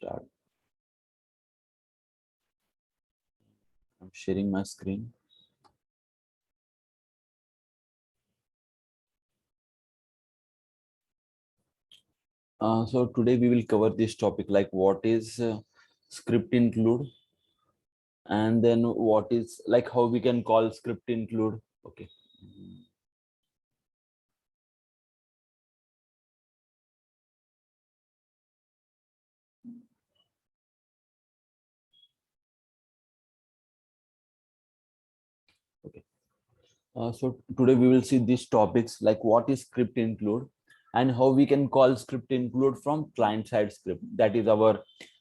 Start. I'm sharing my screen. So today we will cover this topic, like what is script include, and then what is, like, how we can call script include. Okay. Okay. So today we will see these topics, like what is script include and how we can call script include from client side script. That is our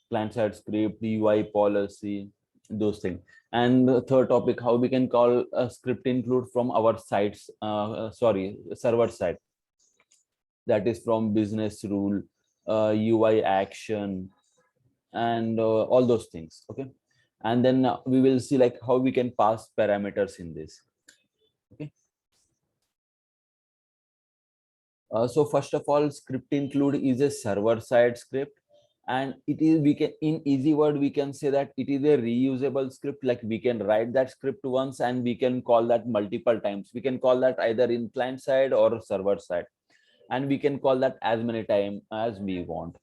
client side script, UI policy, those things. And the third topic, how we can call a script include from our sites, server side. That is from business rule, UI action, and all those things. Okay. And then we will see like how we can pass parameters in this. Okay. So first of all, script include is a server side script, and it is, we can, in easy word we can say that it is a reusable script. Like we can write that script once and we can call that multiple times. We can call that either in client side or server side, and we can call that as many times as we want.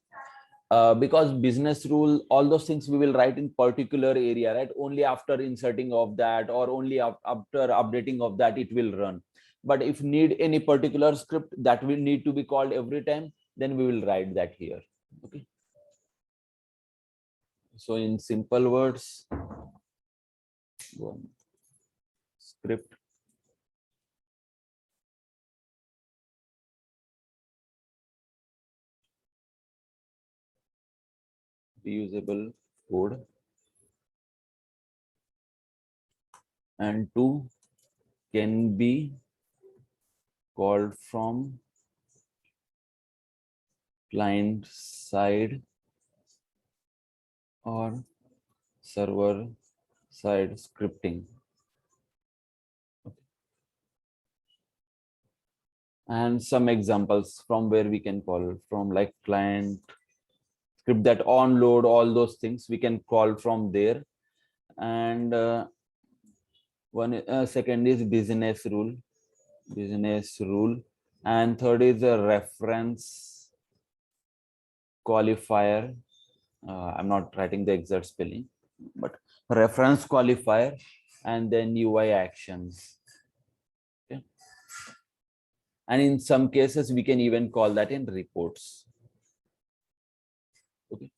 Because business rule, all those things we will write in particular area, right? Only after inserting of that, or only after updating of that, it will run. But if need any particular script that will need to be called every time, then we will write that here. Okay. So in simple words, one script reusable code, and two can be called from client side or server side scripting. And some examples from where we can call from, like client script that onload, all those things we can call from there. And one second is business rule, and third is a reference qualifier. I'm not writing the exact spelling, but reference qualifier, and then UI actions. Okay. And in some cases we can even call that in reports. Okay.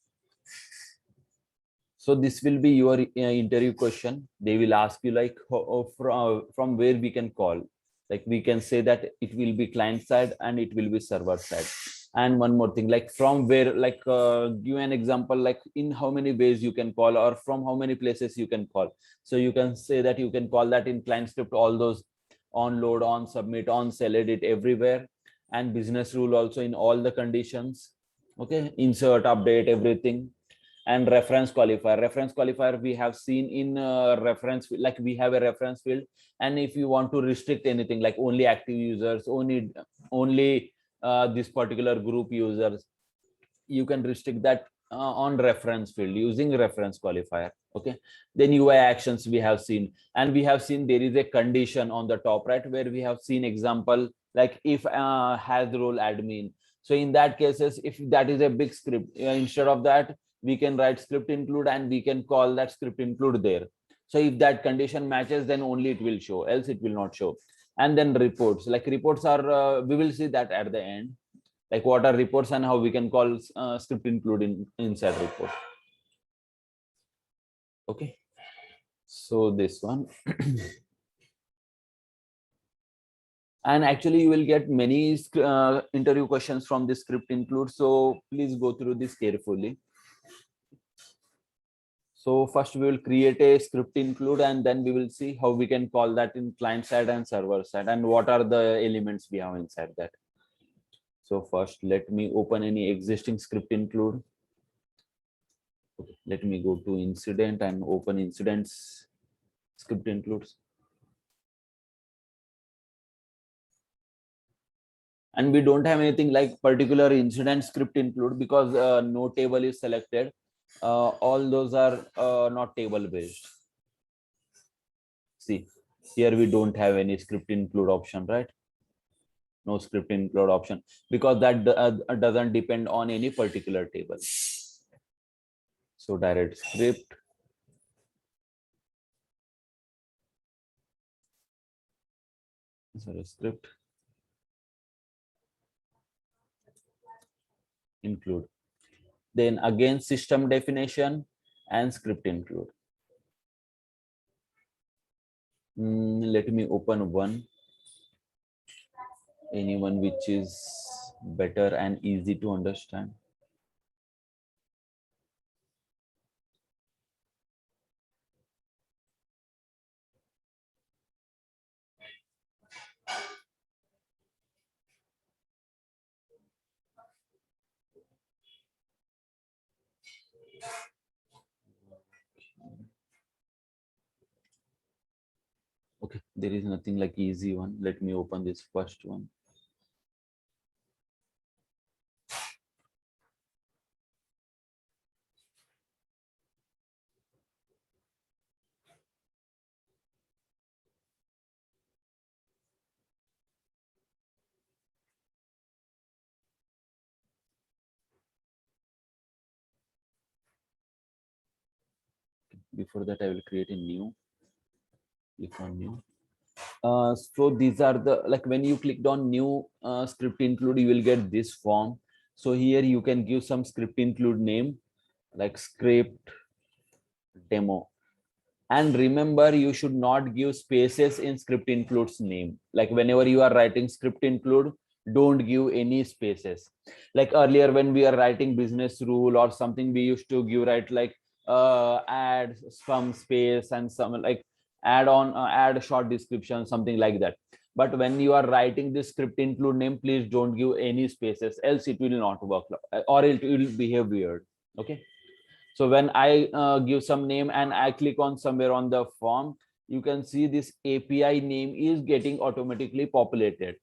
So this will be your interview question. They will ask you like from where we can call. Like we can say that it will be client side and it will be server side. And one more thing, like from where, like give an example, like in how many ways you can call, or from how many places you can call. So you can say that you can call that in client script, all those on load, on submit, on sell, edit, everywhere. And business rule also in all the conditions. Okay, insert, update, everything. And reference qualifier we have seen in reference, like we have a reference field, and if you want to restrict anything, like only active users, only this particular group users, you can restrict that on reference field using reference qualifier. Okay. Then UI actions we have seen, and we have seen there is a condition on the top right, where we have seen example like if has role admin. So in that cases, if that is a big script, instead of that we can write script include and we can call that script include there. So if that condition matches, then only it will show, else it will not show. And then reports, like reports are we will see that at the end, like what are reports and how we can call script include inside report. Okay. So this one. And actually you will get many interview questions from this script include, so please go through this carefully. So first we will create a script include, and then we will see how we can call that in client side and server side, and what are the elements we have inside that. So first let me open any existing script include. Okay, let me go to incident and open incidents script includes. And we don't have anything like particular incident script include, because no table is selected. all those are not table based. See, here we don't have any script include option, right? No script include option because that doesn't depend on any particular table. So direct script, sorry, script include. Then again system definition and script include. Let me open anyone which is better and easy to understand. Okay, there is nothing like easy one. Let me open this first one. Before that, I will create a new. Click on new. So these are the, like when you clicked on new script include, you will get this form. So here you can give some script include name like script demo. And remember, you should not give spaces in script includes name. Like whenever you are writing script include, don't give any spaces. Like earlier when we are writing business rule or something, we used to give right like add some space and some like add on add short description, something like that. But when you are writing this script include name, please don't give any spaces, else it will not work or it will behave weird. Okay. So when I give some name and I click on somewhere on the form, you can see this API name is getting automatically populated,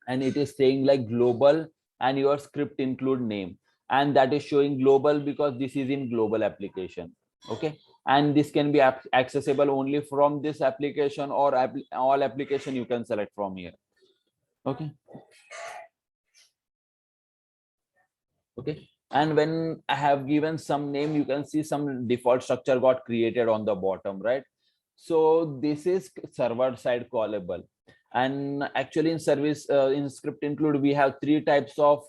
and it is saying like global and your script include name, and that is showing global because this is in global application. Okay. And this can be accessible only from this application or all application you can select from here. Okay. Okay. And when I have given some name, you can see some default structure got created on the bottom, right? So this is server side callable. And actually in service in script include, we have three types of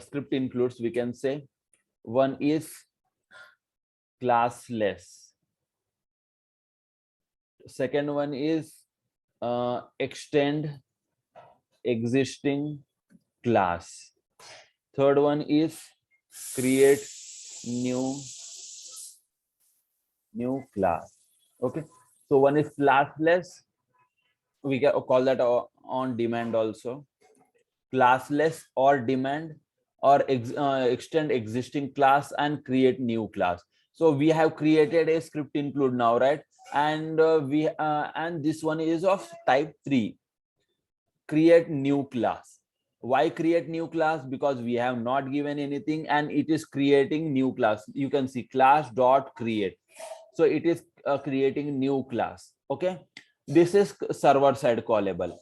script includes, we can say. One is classless. Second one is extend existing class. Third one is create new class. Okay. So one is classless. We can call that on demand also. Classless or demand, or extend existing class and create new class. So we have created a script include now, right? And and this one is of type 3, create new class. Why create new class? Because we have not given anything and it is creating new class. You can see class dot create. So it is creating new class. Okay. This is server side callable.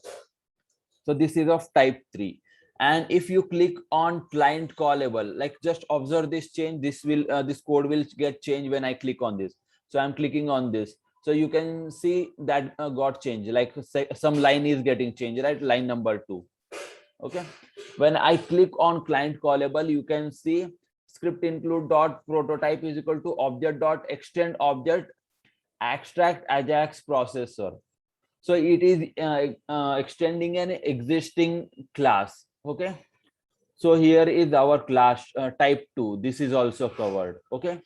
So this is of type 3. And if you click on client callable, like just observe this change, this will this code will get changed when I click on this. So I'm clicking on this. So you can see that got changed, like say, some line is getting changed, right? Line number 2. Okay. When I click on client callable, you can see script include dot prototype is equal to object dot extend object extract ajax processor. So it is extending an existing class. Okay. So here is our class type 2. This is also covered. Okay.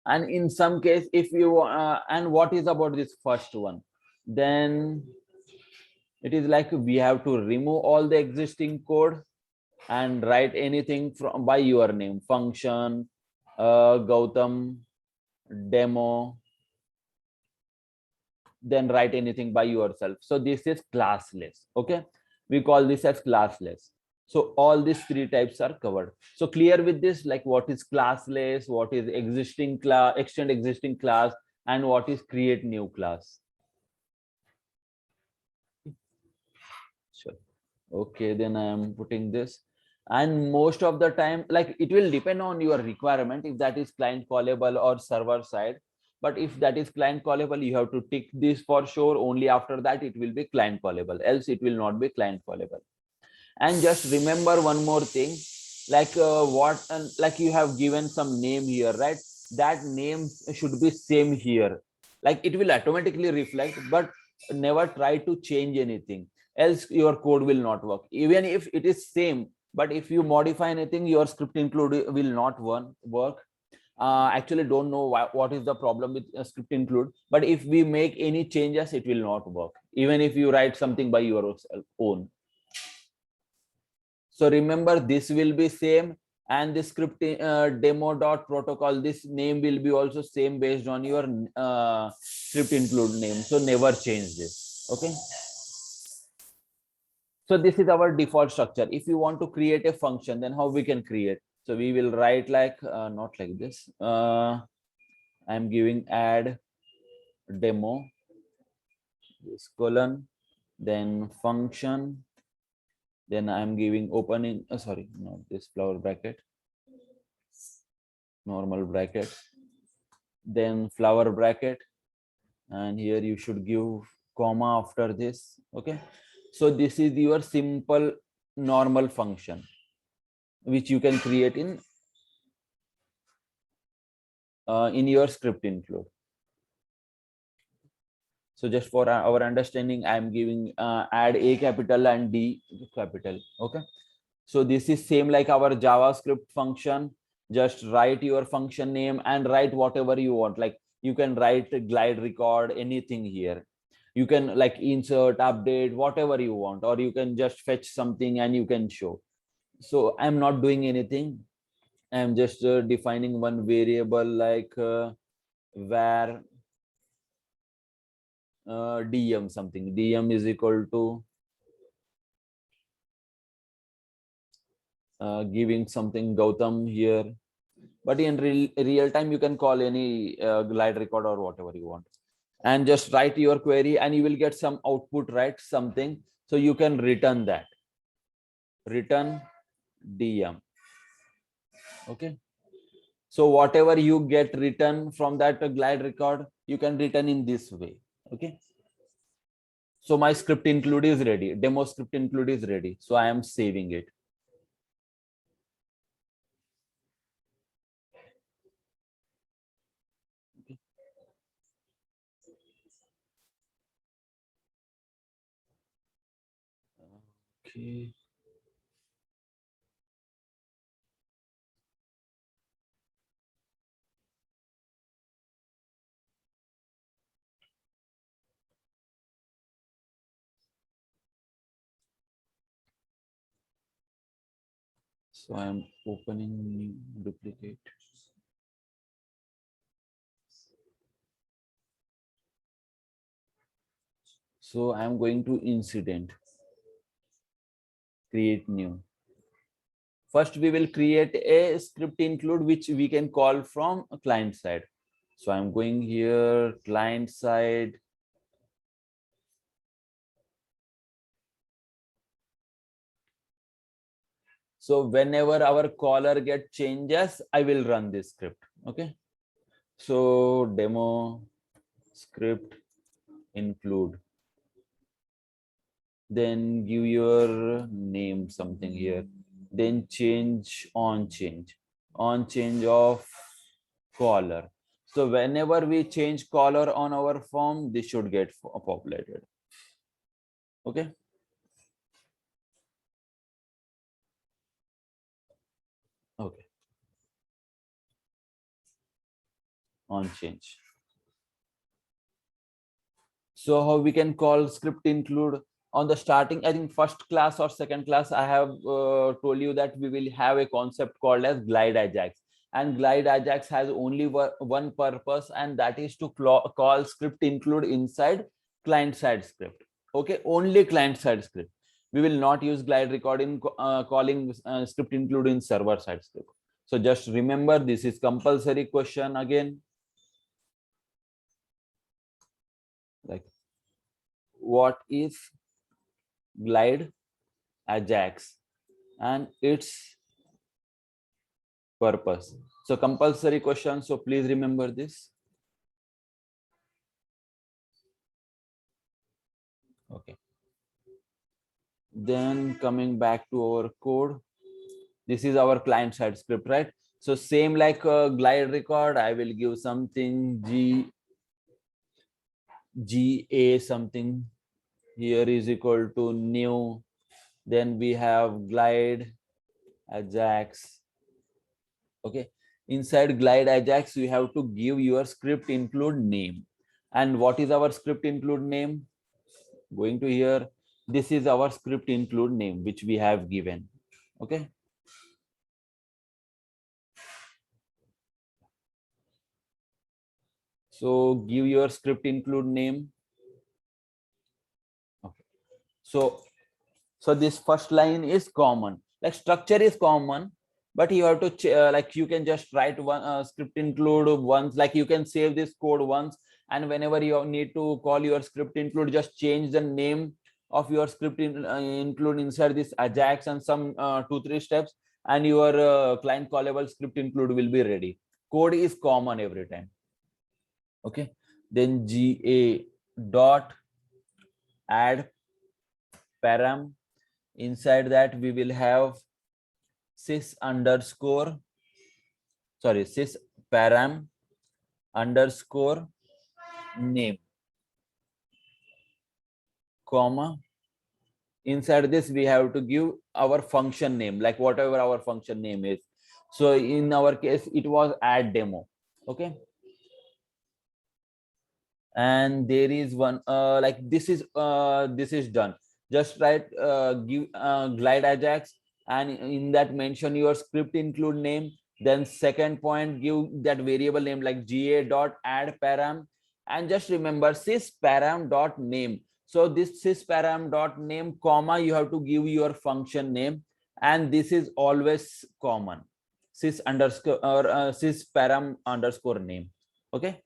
And in some case, if you and what is about this first one, then it is like we have to remove all the existing code and write anything from by your name, function Gautam demo, then write anything by yourself. So this is classless. Okay. We call this as classless. So all these three types are covered. So clear with this, like what is classless, what is existing class, extend existing class, and what is create new class. Sure. Okay, then I am putting this. And most of the time, like it will depend on your requirement if that is client callable or server side. But if that is client callable, you have to tick this for sure. Only after that it will be client callable, else it will not be client callable. And just remember one more thing, like like you have given some name here, right? That name should be same here. Like it will automatically reflect, but never try to change anything, else your code will not work. Even if it is same, but if you modify anything, your script include will not work. Actually don't know what is the problem with script include, but if we make any changes, it will not work, even if you write something by your own. So remember, this will be same, and the script demo.protocol, this name will be also same based on your script include name. So never change this. Okay. So this is our default structure. If you want to create a function, then how we can create? So we will write like not like this. I'm giving add demo, this colon, then function. Then I'm giving opening. Sorry, not this flower bracket. Normal bracket, then flower bracket, and here you should give comma after this. Okay, so this is your simple normal function which you can create in your script include. So just for our understanding, I am giving add a capital and d capital. Okay, so this is same like our JavaScript function. Just write your function name and write whatever you want. Like you can write glide record, anything here. You can like insert, update, whatever you want, or you can just fetch something and you can show. So I'm not doing anything. I'm just defining one variable like var dm something. Dm is equal to giving something Gautam here. But in real time, you can call any glide record or whatever you want, and just write your query, and you will get some output, right? Something. So you can return that. Return DM. Okay. So whatever you get return from that glide record, you can return in this way. Okay. So my script include is ready. Demo script include is ready. So I am saving it. Okay. So I am opening new duplicate. So I am going to incident, create new. First, we will create a script include which we can call from a client side. So I'm going here, client side. So whenever our caller get changes, I will run this script. Okay. So demo script include. Then give your name something here. Then change on change of caller. So whenever we change caller on our form, this should get populated. Okay. Okay. On change. So how we can call script include on the starting, I think first class or second class, I have told you that we will have a concept called as glide ajax, and glide ajax has only one purpose, and that is to call script include inside client side script. Okay, only client side script. we will not use glide record in calling script include in server side script. So just remember, this is compulsory question again. Like, what is glide Ajax and its purpose? So compulsory question, so please remember this. Okay. Then coming back to our code, this is our client side script, right? So same like glide record, I will give something GA something here is equal to new. Then we have glide Ajax. Okay, inside glide Ajax, you have to give your script include name. And what is our script include name? Going to here, this is our script include name which we have given. Okay, so give your script include name. Okay, so this first line is common, like structure is common, but you have to like you can just write one script include once, like you can save this code once, and whenever you need to call your script include, just change the name of your script include inside this Ajax and some 2-3 steps, and your client callable script include will be ready. Code is common every time. Okay, then GA dot add param. Inside that we will have sys param underscore name, comma. Inside this we have to give our function name, like whatever our function name is. So in our case it was add demo. Okay, and there is one like this is done. Just write give glide Ajax, and in that mention your script include name. Then second point, give that variable name like ga dot add param, and just remember sys param dot name. So this sys param dot name comma, you have to give your function name, and this is always common, sys underscore or sys param underscore name. Okay.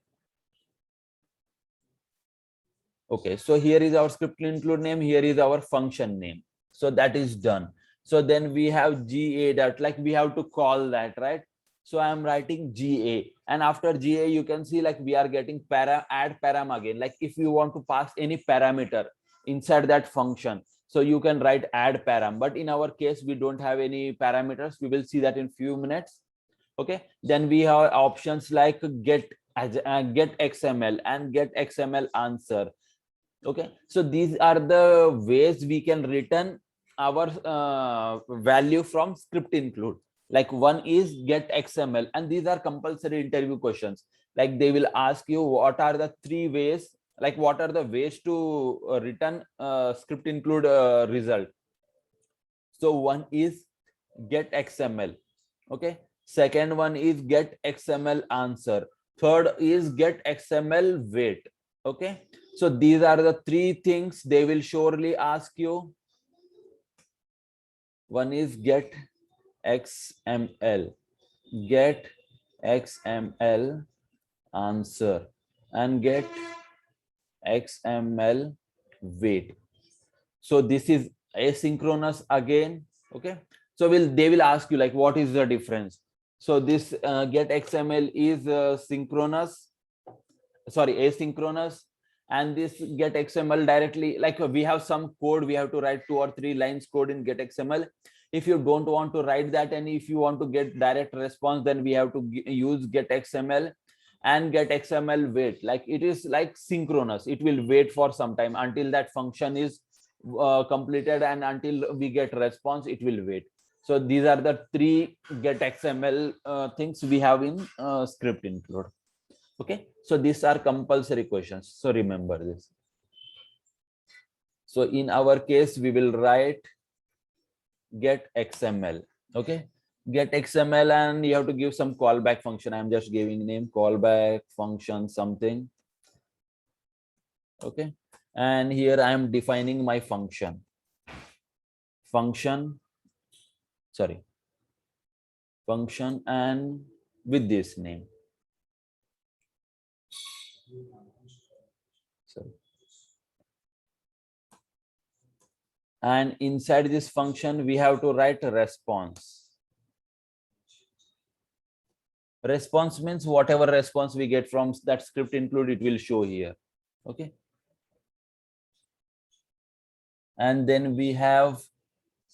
Okay, so here is our script include name, here is our function name. So that is done. So then we have GA that, like we have to call that, right? So I am writing GA, and after GA you can see like we are getting add param again. Like if you want to pass any parameter inside that function, so you can write add param, but in our case we don't have any parameters. We will see that in few minutes. Okay, then we have options like get XML and get XML answer. Okay, so these are the ways we can return our value from script include. Like one is get XML, and these are compulsory interview questions. Like they will ask you what are the 3 ways, like what are the ways to return script include result. So one is get XML. Okay, second one is get XML answer, third is get XML weight. Okay, so these are the 3 things they will surely ask you. One is get XML answer, and get XML weight. So this is asynchronous again. Okay, so they will ask you like what is the difference. So this get XML is asynchronous, and this get XML directly, like we have some code, we have to write 2 or 3 lines code in get XML. If you don't want to write that, and if you want to get direct response, then we have to use get XML. And get XML wait, like it is like synchronous, it will wait for some time until that function is completed, and until we get response it will wait. So these are the 3 get XML things we have in script include. Okay, so these are compulsory questions, so remember this. So in our case we will write get XML. Okay, get XML, and you have to give some callback function. I'm just giving name callback function something. Okay, and here I am defining my function. function, sorry, function and with this name. Sorry. And inside this function, we have to write a response. Response means whatever response we get from that script include, it will show here. Okay. And then we have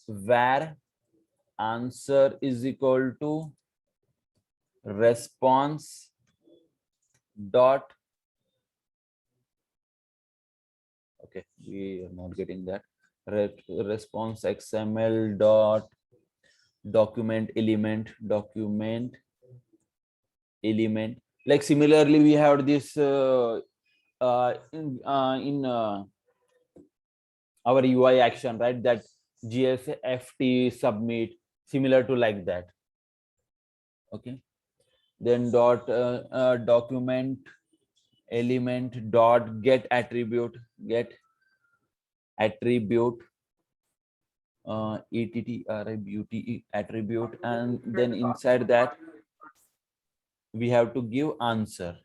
var answer is equal to response dot, okay, we are not getting that, response xml dot document element, like similarly we have this in our UI action, right, that gsft submit, similar to like that. Okay. Then dot document element dot get attribute attribute, and then inside that we have to give answer.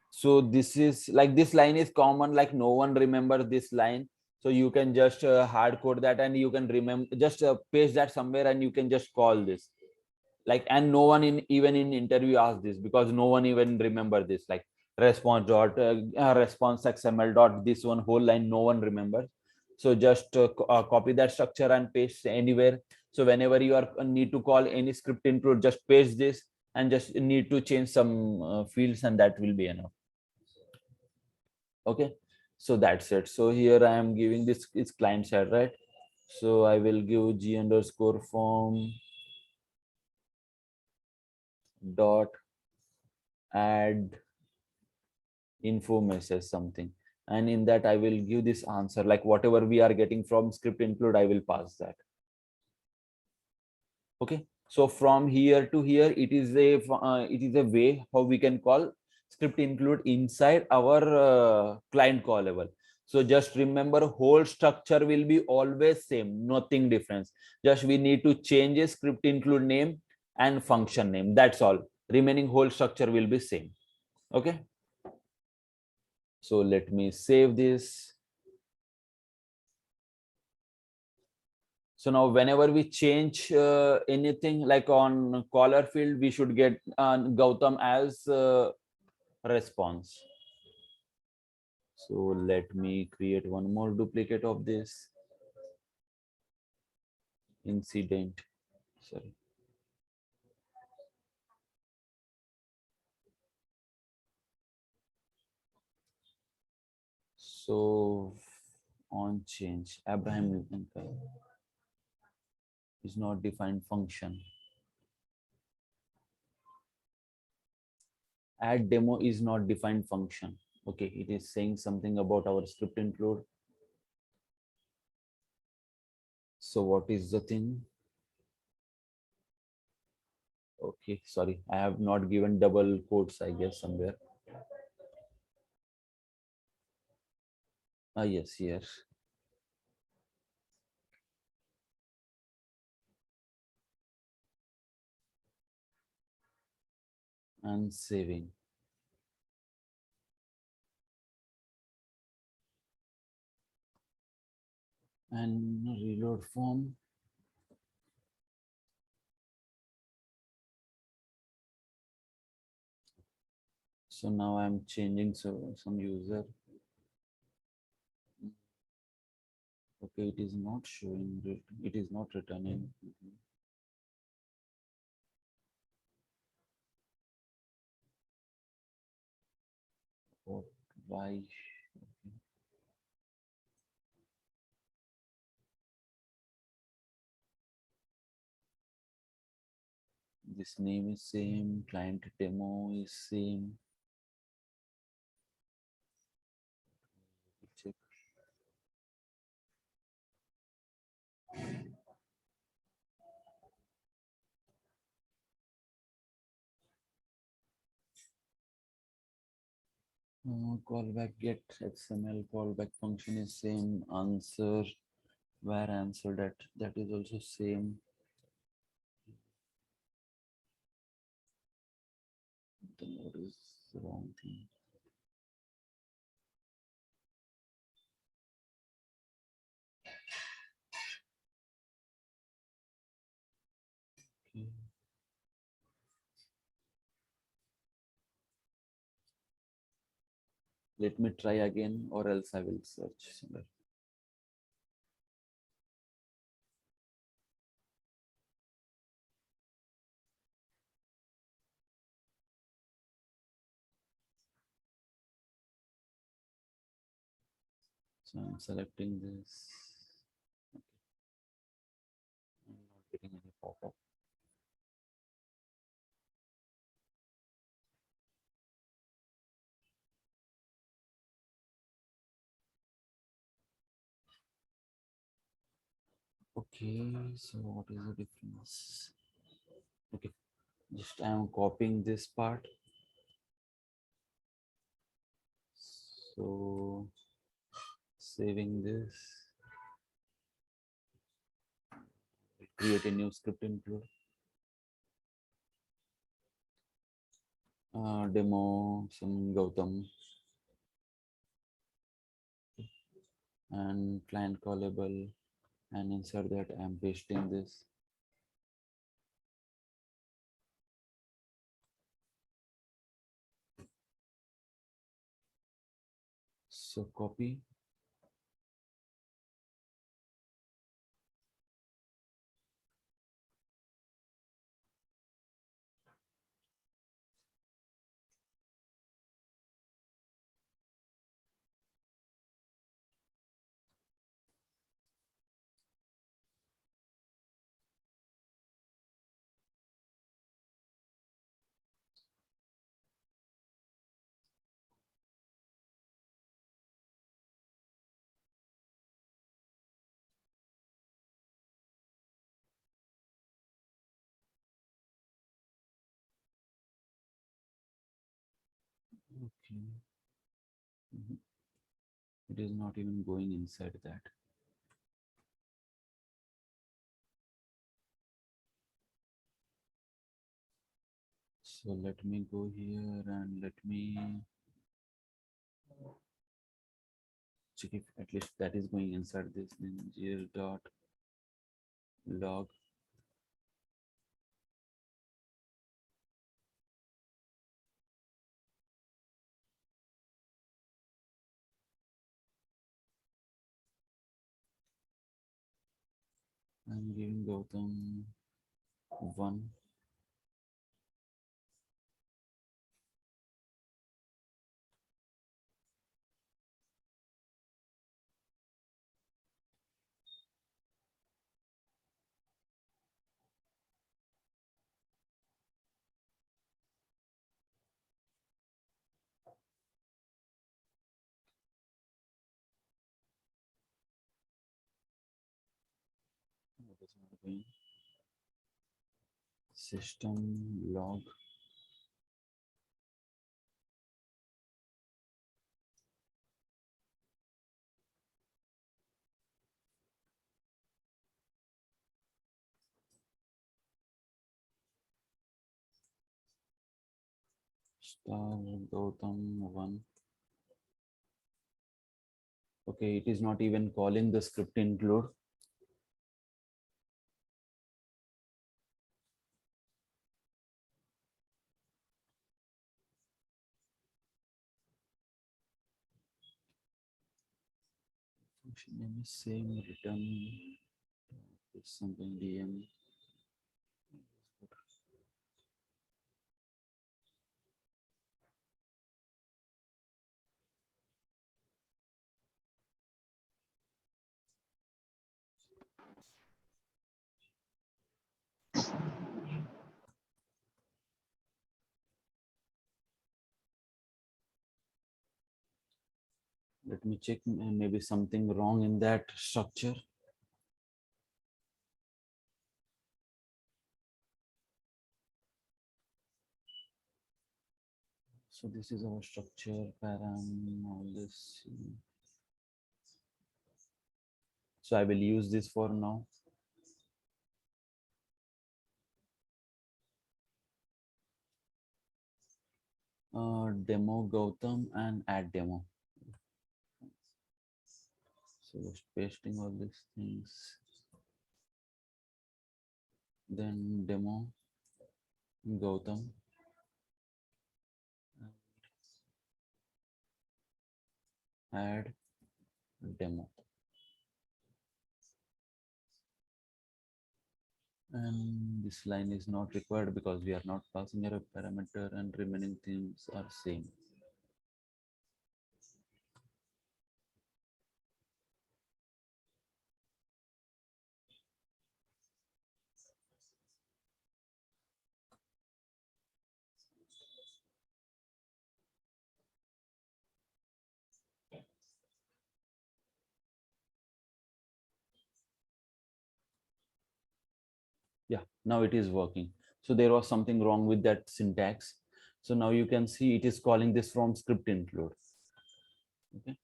So this is like, this line is common, like no one remembers this line, so you can just hard code that and you can remember, just paste that somewhere and you can just call this, like, and no one in even in interview asks this, because no one even remember this, like response dot response xml dot, this one whole line no one remembers. So just copy that structure and paste anywhere. So whenever you are need to call any script include, just paste this and just need to change some fields, and that will be enough. Okay, so that's it. So here I am giving this is client side, right? So I will give g underscore form dot add info message something, and in that I will give this answer, like whatever we are getting from script include, I will pass that. Okay, so from here to here, it is a way how we can call script include inside our client callable. So just remember, whole structure will be always same, nothing difference. Just we need to change a script include name and function name, that's all. Remaining whole structure will be same. Okay, so let me save this. So now whenever we change anything like on caller field, we should get Gautam as response. So let me create one more duplicate of this incident. Sorry. So on change, Abraham Lincoln is not defined function. Add demo is not defined function. Okay, it is saying something about our script include. So what is the thing? Okay, sorry, I have not given double quotes, I guess, somewhere. Ah, yes, here. And saving. And reload form. So now I'm changing some user. Okay, it is not showing, it is not returning. What, why? This name is same, client demo is same. Check. Callback get XML callback function is same. Answer where answer that is also same. Then what is the wrong thing? Okay. Let me try again, or else I will search somewhere. So I'm selecting this. Okay. I'm not getting any pop-up. Okay, so what is the difference? Okay, just I am copying this part. So saving this, create a new script include demo some Gautam and client callable, and insert that I'm pasting this. So copy. Okay. Mhm. It is not even going inside that. So let me go here and let me check if at least that is going inside this. Then gl.log. I'm giving Gautam 1. What is not going? System log. Star Gautam 1. Okay, it is not even calling the script include. Function name is same, return something DM. Let me check, maybe something wrong in that structure. So this is our structure param, all this. So I will use this for now. Demo Gautam and add demo. So just pasting all these things. Then demo Gautam. Add demo. And this line is not required because we are not passing a parameter and remaining things are same. Yeah, now it is working. So there was something wrong with that syntax. So now you can see it is calling this from script include. Okay.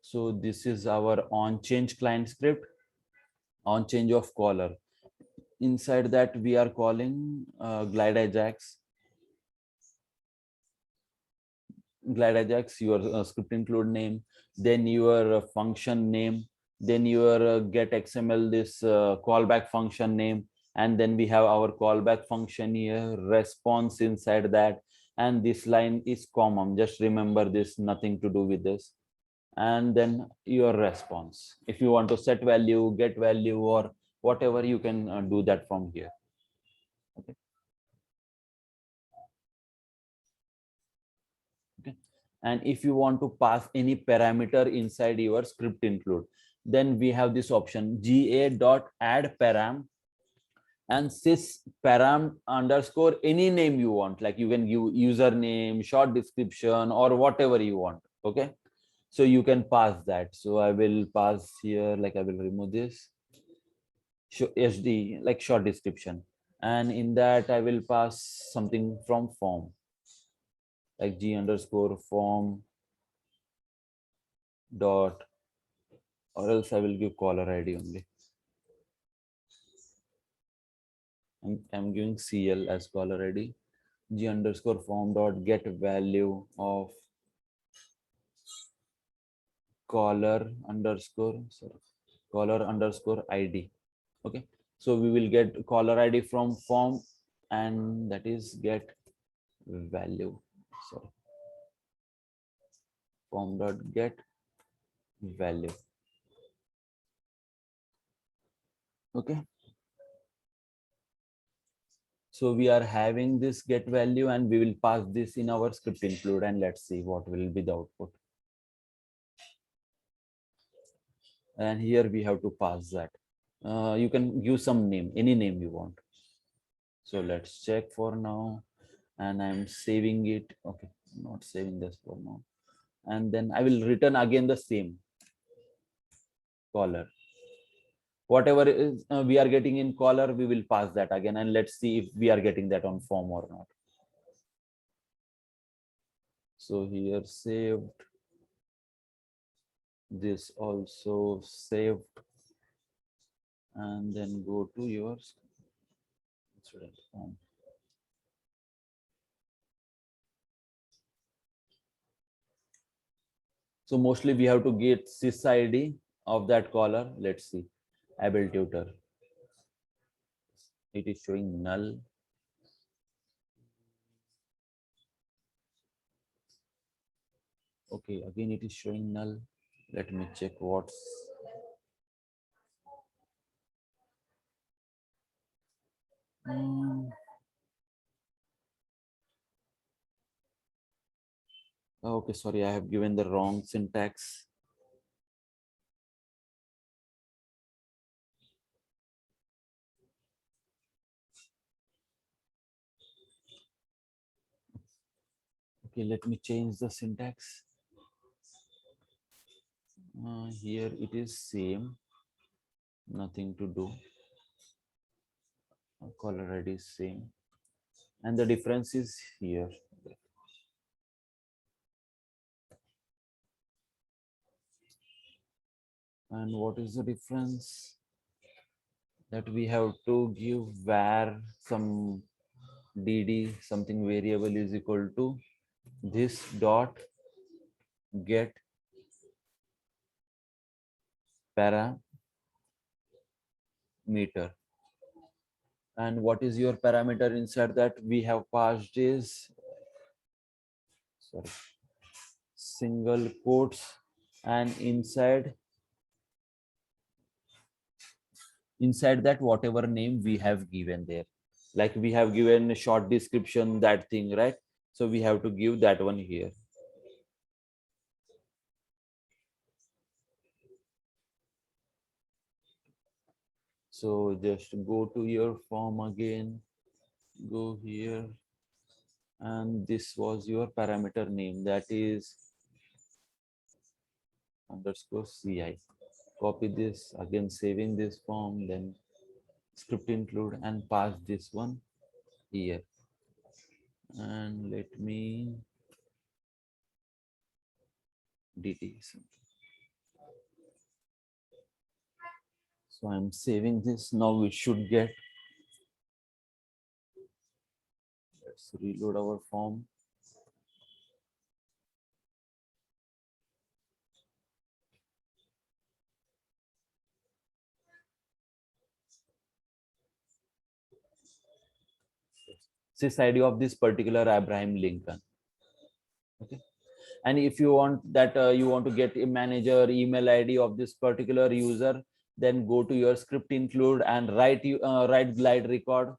So this is our on change client script, on change of caller. Inside that we are calling glide ajax. Glide ajax, your script include name, then your function name, then your get xml, this callback function name, and then we have our callback function here, response inside that, and this line is common. Just remember this, nothing to do with this. And then your response. If you want to set value, get value, or whatever, you can do that from here. Okay. Okay. And if you want to pass any parameter inside your script include, then we have this option ga.add_param and sys param underscore any name you want, like you can give username, short description, or whatever you want. Okay, so you can pass that. So I will pass here, like I will remove this sd, like short description, and in that I will pass something from form, like g underscore form dot, or else I will give caller ID only. I'm giving CL as caller ID. G underscore form dot get value of caller underscore ID. Okay. So we will get caller ID from form, and that is get value. Sorry. Form dot get value. Okay. So we are having this get value, and we will pass this in our script include, and let's see what will be the output. And here we have to pass that. You can use some name, any name you want. So let's check for now, and I'm saving it. Okay, not saving this for now. And then I will return again the same caller. Whatever is we are getting in caller, we will pass that again, and let's see if we are getting that on form or not. So here saved, this also saved, and then go to your student form. So mostly we have to get sys ID of that caller. Let's see, able tutor. It is showing null. Okay, again it is showing null. Let me check what's. Okay, sorry, I have given the wrong syntax. Okay, let me change the syntax. Here it is same, nothing to do. Caller ID is same, and the difference is here. And what is the difference? That we have to give var some dd something variable is equal to this dot get parameter. And what is your parameter inside that we have passed is, sorry, single quotes, and inside that whatever name we have given there, like we have given a short description, that thing, right? So we have to give that one here. So just go to your form again, go here, and this was your parameter name, that is underscore ci. Copy this again, saving this form, then script include and pass this one here. And let me dt something. So I'm saving this. Now we should get, let's reload our form. Sys ID of this particular Abraham Lincoln. Okay. And if you want that, you want to get a manager email ID of this particular user, then go to your script include and write glide record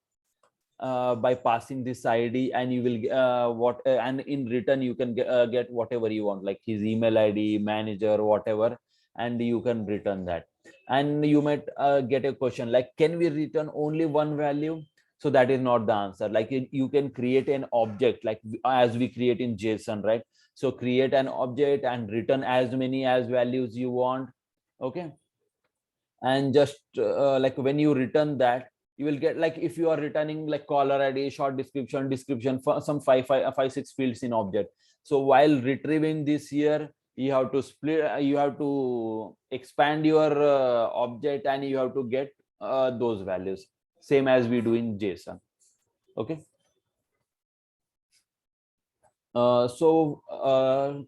by passing this ID, and you will and in return you can get whatever you want, like his email ID, manager, whatever, and you can return that. And you might get a question like, can we return only one value? So that is not the answer. Like you can create an object, like as we create in JSON, right? So create an object and return as many as values you want. Okay. And just like when you return that, you will get, like if you are returning like caller ID, short description for some five, 6 fields in object. So while retrieving this here, you have to split, you have to expand your object, and you have to get those values, same as we do in JSON. Okay.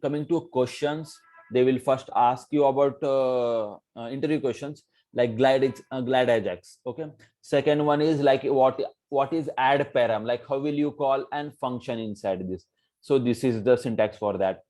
Coming to questions, they will first ask you about interview questions like glide ajax. Okay. Second one is like what is add param, like how will you call and function inside this. So this is the syntax for that.